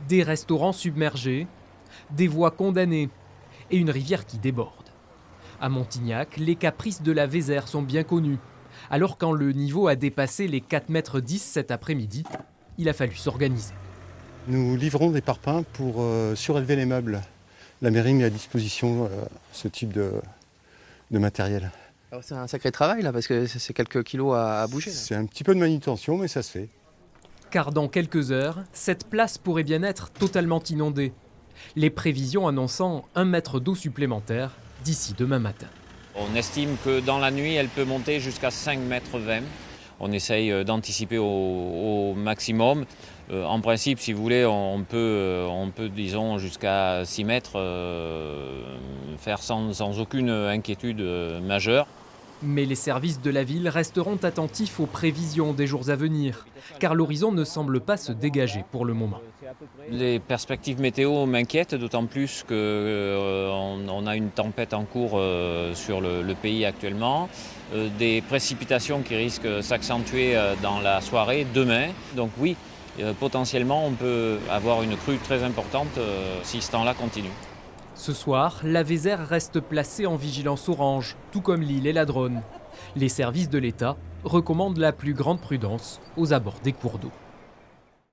Des restaurants submergés, des voies condamnées et une rivière qui déborde. À Montignac, les caprices de la Vézère sont bien connus. Alors quand le niveau a dépassé les 4,10 mètres cet après-midi, il a fallu s'organiser. Nous livrons des parpaings pour surélever les meubles. La mairie met à disposition ce type de matériel. Alors c'est un sacré travail là, parce que c'est quelques kilos à bouger. Là. C'est un petit peu de manutention, mais ça se fait. Car dans quelques heures, cette place pourrait bien être totalement inondée. Les prévisions annonçant 1 mètre d'eau supplémentaire d'ici demain matin. On estime que dans la nuit, elle peut monter jusqu'à 5,20 mètres. On essaye d'anticiper au maximum. En principe, si vous voulez, on peut disons, jusqu'à 6 mètres faire sans aucune inquiétude majeure. Mais les services de la ville resteront attentifs aux prévisions des jours à venir, car l'horizon ne semble pas se dégager pour le moment. Les perspectives météo m'inquiètent, d'autant plus qu'on a une tempête en cours sur le pays actuellement, des précipitations qui risquent de s'accentuer dans la soirée demain. Donc oui, potentiellement on peut avoir une crue très importante si ce temps-là continue. Ce soir, la Vézère reste placée en vigilance orange, tout comme l'île et la Dronne. Les services de l'État recommandent la plus grande prudence aux abords des cours d'eau.